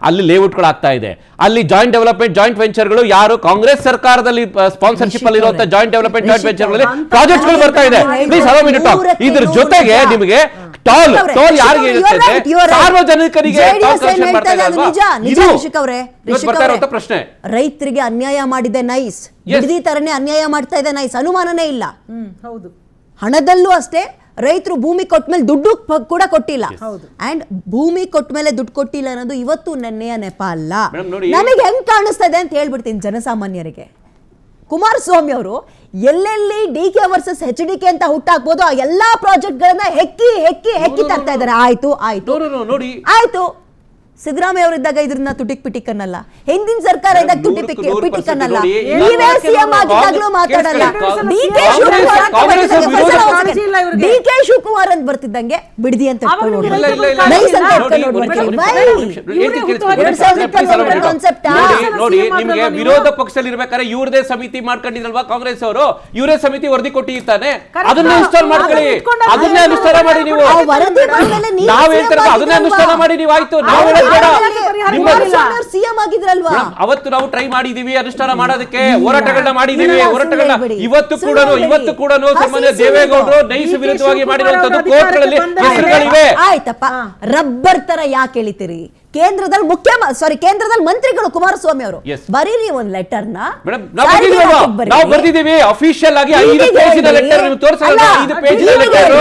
ಅಲ್ಲಿ ಲೇಔಟ್ಗಳು ಆಗ್ತಾ ಇದೆ, ಅಲ್ಲಿ ಜಾಯಿಂಟ್ ಡೆವಲಪ್ಮೆಂಟ್ ಜಾಯಿಂಟ್ ವೆಂಚರ್ಗಳು ಯಾರು ಕಾಂಗ್ರೆಸ್ ಸರ್ಕಾರದಲ್ಲಿ ಸ್ಪಾನ್ಸರ್ಶಿಪ್ ಅಲ್ಲಿ ಇರುವಂತ ಜಾಯಿಂಟ್ ಡೆವಲಪ್ಮೆಂಟ್ ಜಾಯಿಂಟ್ ವೆಂಚರ್ಗಳಲ್ಲಿ ಪ್ರಾಜೆಕ್ಟ್ಗಳು ಬರ್ತಾ ಇದೆ. Please allow me to talk. ಇದ್ರ ಜೊತೆಗೆ ನಿಮಗೆ ಟೋಲ್ ಯಾರಿಗೆ ಸಾರ್ವಜನಿಕರಿಗೆ ಪ್ರಶ್ನೆ. ರೈತರಿಗೆ ಅನ್ಯಾಯ ಮಾಡಿದೆ ನೈಸ್, ಬಿಡದಿ ತರನೇ ಅನ್ಯಾಯ ಮಾಡ್ತಾ ಇದೆ ನೈಸ್, ಅನುಮಾನನೇ ಇಲ್ಲ. ಹೌದು, ಹಣದಲ್ಲೂ ಅಷ್ಟೇ. ರೈತರು ಭೂಮಿ ಕೊಟ್ಟ ಮೇಲೆ ದುಡ್ಡು ಕೂಡ ಕೊಟ್ಟಿಲ್ಲ. ಅಂಡ್ ಭೂಮಿ ಕೊಟ್ಟ ಮೇಲೆ ದುಡ್ಡು ಕೊಟ್ಟಿಲ್ಲ ಅನ್ನೋದು ಇವತ್ತು ನೆನ್ನೆಯ ನೆಪ ಅಲ್ಲ. ನಮಗೆ ಹೆಂಗ್ ಕಾಣಿಸ್ತಾ ಇದೆ ಅಂತ ಹೇಳ್ಬಿಡ್ತೀನಿ ಜನಸಾಮಾನ್ಯರಿಗೆ. ಕುಮಾರಸ್ವಾಮಿ ಅವರು ಎಲ್ಲೆಲ್ಲಿ ಡಿಕೆ ವರ್ಸಸ್ HDK ಅಂತ ಹುಟ್ಟಾಕ್ಬೋದು ಆ ಎಲ್ಲಾ ಪ್ರಾಜೆಕ್ಟ್ ಗಳನ್ನ ಹೆಕ್ಕಿ ಹೆಕ್ಕಿ ಹೆಕ್ಕಿ ತರ್ತಾ ಇದ್ದಾರೆ. ಆಯ್ತು ಆಯ್ತು ಸಿದ್ದರಾಮಯ್ಯ ಅವರಿದ್ದಾಗ ಇದ್ರನ್ನ ತುಟಿಕ್ ಪಿಟಿಕ್ ಅನ್ನಲ್ಲ, ಹಿಂದಿನ ಸರ್ಕಾರ ಇದ್ದಾಗ ತುಟಿಕ್ ಪಿಟಿಕ್ ಅನ್ನಲ್ಲ, ನೀವೇ ಸಿಎಂ ಆಗಿದ್ದಾಗ್ಲೂ ಮಾತಾಡಲ್ಲ. ಡಿಕೆ ಶಿವಕುಮಾರ್ ಅಂತ ಬರ್ತಿದ್ದಂಗೆ ಬಿಡದಿ ಅಂತ ನೋಡಿ. ನಿಮ್ಗೆ ವಿರೋಧ ಪಕ್ಷದಲ್ಲಿ ಇರ್ಬೇಕಾದ್ರೆ ಇವ್ರದೇ ಸಮಿತಿ ಮಾಡ್ಕೊಂಡಿದ್ರಲ್ವಾ ಕಾಂಗ್ರೆಸ್ ಅವರು, ಇವರೇ ಸಮಿತಿ ವರದಿ ಕೊಟ್ಟಿರ್ತಾನೆ, ಅದನ್ನೇ ಇನ್ಸ್ಟಾಲ್ ಮಾಡ್ಕೊಳ್ಳಿ, ಅದನ್ನೇ ಅನುಷ್ಠಾನ ಮಾಡಿ. ನೀವು ನಾವ್ ಹೇಳ್ತಾರೆ ಅದನ್ನೇ ಅನುಷ್ಠಾನ ಮಾಡಿ. ನೀವು ಆಯ್ತು ಅವತ್ತು ನಾವು ಟ್ರೈ ಮಾಡಿದೀವಿ ಅನುಷ್ಠಾನ ಮಾಡೋದಕ್ಕೆ, ಹೋರಾಟಗಳನ್ನ ಮಾಡಿದೀವಿ. ಹೋರಾಟಗಳನ್ನ ಇವತ್ತು ಕೂಡ ಸಾಮಾನ್ಯ ದೇವೇಗೌಡರು ನೈಸ್ ವಿರುದ್ಧವಾಗಿ ಮಾಡಿರುವಂತದ್ದು ಕೋರ್ಟ್ಗಳಲ್ಲಿ ಹೆಸರುಗಳಿವೆ. ಆಯ್ತಪ್ಪ, ರಬ್ಬರ್ ತರ ಯಾಕೆ ಎಳಿತೀರಿ? ಕೇಂದ್ರದಲ್ಲಿ ಕೇಂದ್ರದಲ್ಲಿ ಮಂತ್ರಿಗಳು ಕುಮಾರಸ್ವಾಮಿ ಅವರು ಬರೀರಿ ಒಂದ್ ಲೆಟರ್ ನಾವು ಬರ್ದಿದ್ದೀವಿ ಅಫಿಷಿಯಲ್ ಆಗಿ 5 ಪೇಜಿನ ಲೆಟರ್ ನೀವು ತೋರಿಸಲ್ಲ. 5 ಪೇಜಿನ ಲೆಟರ್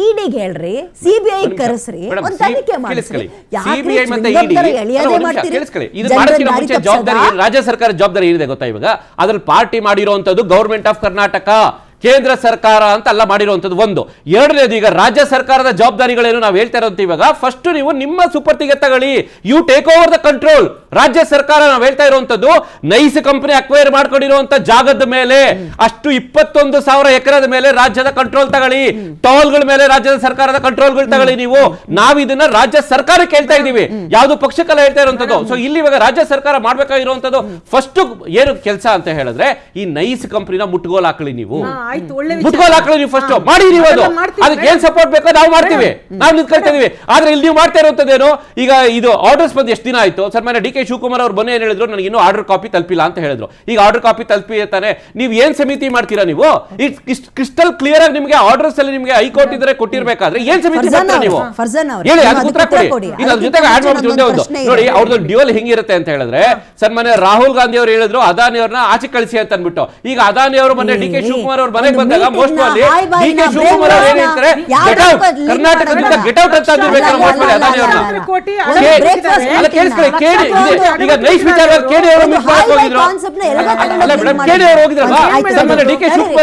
ಇಡಿಗೆ ಹೇಳ್ರಿ, ಸಿಬಿಐ ಕರೆಸ್ರಿ, ಒಂದ್ ತನಿಖೆ ಮಾಡಿಸ್ರಿ. ಸಿಬಿಐ ಮತ್ತೆ ಇಡಿ ಕೇಳಿಸ್ಕೊಳ್ಳಿ, ಇದು ಮಾಡೋಕ್ಕಿಂತ ಮುಂಚೆ ಜವಾಬ್ದಾರಿ ರಾಜ್ಯ ಸರ್ಕಾರ ಜವಾಬ್ದಾರಿ ಏನಿದೆ ಗೊತ್ತಾ? ಇವಾಗ ಅದ್ರಲ್ಲಿ ಪಾರ್ಟಿ ಮಾಡಿರುವಂತದ್ದು ಗವರ್ಮೆಂಟ್ ಆಫ್ ಕರ್ನಾಟಕ, ಕೇಂದ್ರ ಸರ್ಕಾರ ಅಂತ ಅಲ್ಲ ಮಾಡಿರುವಂತದ್ದು. ಒಂದು. ಎರಡನೇದು, ಈಗ ರಾಜ್ಯ ಸರ್ಕಾರದ ಜವಾಬ್ದಾರಿಗಳೇನು ನಾವು ಹೇಳ್ತಾ ಇರೋದು ಇವಾಗ. ಫಸ್ಟ್ ನೀವು ನಿಮ್ಮ ಸುಪರ್ತಿಗೆ ತಗೊಳ್ಳಿ, you take over the control. ರಾಜ್ಯ ಸರ್ಕಾರ ನಾವು ಹೇಳ್ತಾ ಇರುವಂತದ್ದು ನೈಸ್ ಕಂಪನಿ ಅಕ್ವೈರ್ ಮಾಡ್ಕೊಂಡಿರುವಂತ ಜಾಗದ ಮೇಲೆ ಅಷ್ಟು 21,000 ಎಕರೆದ ಮೇಲೆ ರಾಜ್ಯದ ಕಂಟ್ರೋಲ್ ತಗೊಳ್ಳಿ, ಟೋಲ್ಗಳ ಮೇಲೆ ರಾಜ್ಯದ ಸರ್ಕಾರದ ಕಂಟ್ರೋಲ್ಗಳು ತಗೊಳ್ಳಿ. ನೀವು ನಾವು ಇದನ್ನ ರಾಜ್ಯ ಸರ್ಕಾರಕ್ಕೆ ಹೇಳ್ತಾ ಇದೀವಿ, ಯಾವ್ದು ಪಕ್ಷಕ್ಕೆಲ್ಲ ಹೇಳ್ತಾ ಇರುವಂತದ್ದು. ಸೊ ಇಲ್ಲಿ ಇವಾಗ ರಾಜ್ಯ ಸರ್ಕಾರ ಮಾಡ್ಬೇಕಾಗಿರುವಂತದ್ದು ಫಸ್ಟ್ ಏನು ಕೆಲಸ ಅಂತ ಹೇಳಿದ್ರೆ ಈ ನೈಸ್ ಕಂಪನಿನ ಮುಟ್ಗೋಲ್ ಹಾಕಲಿ. ನೀವು ಮುಟ್ಗೋಲ್ ಹಾಕಲಿ, ನೀವು ಫಸ್ಟ್ ಮಾಡಿ. ನೀವು ಅದಕ್ಕೆ ಏನ್ ಸಪೋರ್ಟ್ ಬೇಕೋ ನಾವು ಮಾಡ್ತೀವಿ, ನಾವು ನಿಂತ್ಕೊಳ್ತಾ ಇದೀವಿ. ಆದ್ರೆ ಇಲ್ಲಿ ನೀವು ಮಾಡ್ತಾ ಇರುವಂತದ್ದೇನು, ಈಗ ಇದು ಆರ್ಡರ್ಸ್ ಬಂದು ಎಷ್ಟು ದಿನ ಆಯ್ತು? ಸರ್ ಮನೆ ಡಿ ಕೆ ಶಿವಕುಮಾರ್ ಅವ್ರು ಬನ್ನಿ ಏನ್ ಹೇಳಿದ್ರು, ನನಗೆ ಇನ್ನೂ ಆರ್ಡರ್ ಕಾಪಿ ತಲುಪಿಲ್ಲ ಅಂತ ಹೇಳಿದ್ರು. ಈಗ ಆರ್ಡರ್ ಕಾಪಿ ತಲುಪಿ ತಾನೆ, ನೀವು ಏನ್ ಸಮಿತಿ ಮಾಡ್ತೀರಾ? ನೀವು ಕ್ರಿಸ್ಟಲ್ ಕ್ಲಿಯರ್ ಆಗಿ ನಿಮ್ಗೆ ಆರ್ಡರ್ಸ್ ಅಲ್ಲಿ ನಿಮ್ಗೆ ಹೈಕೋರ್ಟ್ ಇದ್ರೆ ಕೊಟ್ಟಿರ್ಬೇಕಾದ್ರೆ ಏನ್ ಸಮಿತಿ ಮಾಡ್ತೀರಾ ನೀವು? ಹೇಳಿ, ಅದಕ್ಕೆ ಉತ್ತರ ಕೊಡಿ. ಈಗ ಅದ್ರ ಜೊತೆಗೆ ಆಡ್ ಮಾಡ್ಬಿಟ್ಟು ಒಂದು ನೋಡಿ, ಅವ್ರದ್ದು ಡ್ಯೂಯಲ್ ಹೆಂಗಿರುತ್ತೆ ಅಂತ ಹೇಳಿದ್ರೆ, ಸರ್ ಮನೆ ರಾಹುಲ್ ಗಾಂಧಿ ಅವರು ಹೇಳಿದ್ರು ಅದಾನಿ ಅವ್ರನ್ನ ಆಚೆ ಕಳಿಸಿ ಅಂತ ಅಂದ್ಬಿಟ್ಟು. ಈಗ ಅದಾನಿ ಅವರು ಮನೆ ಡಿ ಕೆ ಶಿವಕುಮಾರ್ ಅವ್ರು ಮನೆಗೆ ಬಂದಾಗ ಮೋಸ್ಟ್ ಅಲ್ಲಿ ಡಿ ಕೆ ಶಿವಕುಮಾರ್ ಅವರು ಏನ್ ಹೇಳ್ತಾರೆ, ಕರ್ನಾಟಕದಿಂದ ಗೆಟ್ ಔಟ್ ಅಂತ ಅಂದಿರ್ಬೇಕಾದ್ರೆ ಮೋಸ್ಟ್ ಅಲ್ಲಿ ಅದಾನಿ ಅವ್ರನ್ನ ಕೇಳಿಸ್ಕೊಳ್ಳಿ. ಈಗ ನೈಸ್ ವಿಚಾರ ಕೇಳಿ ಅವರು ಮಿಸ್ ಮಾಡಕ್ ಹೋಗಿದ್ರು. ಅಲ್ಲ ಮೇಡಮ್, ಕೇಳಿ ಅವರು ಹೋಗಿದ್ರಲ್ವಾ? ಸರ್ ಮನೆ ಡಿ ಕೆ ಶಿವಕುಮಾರ್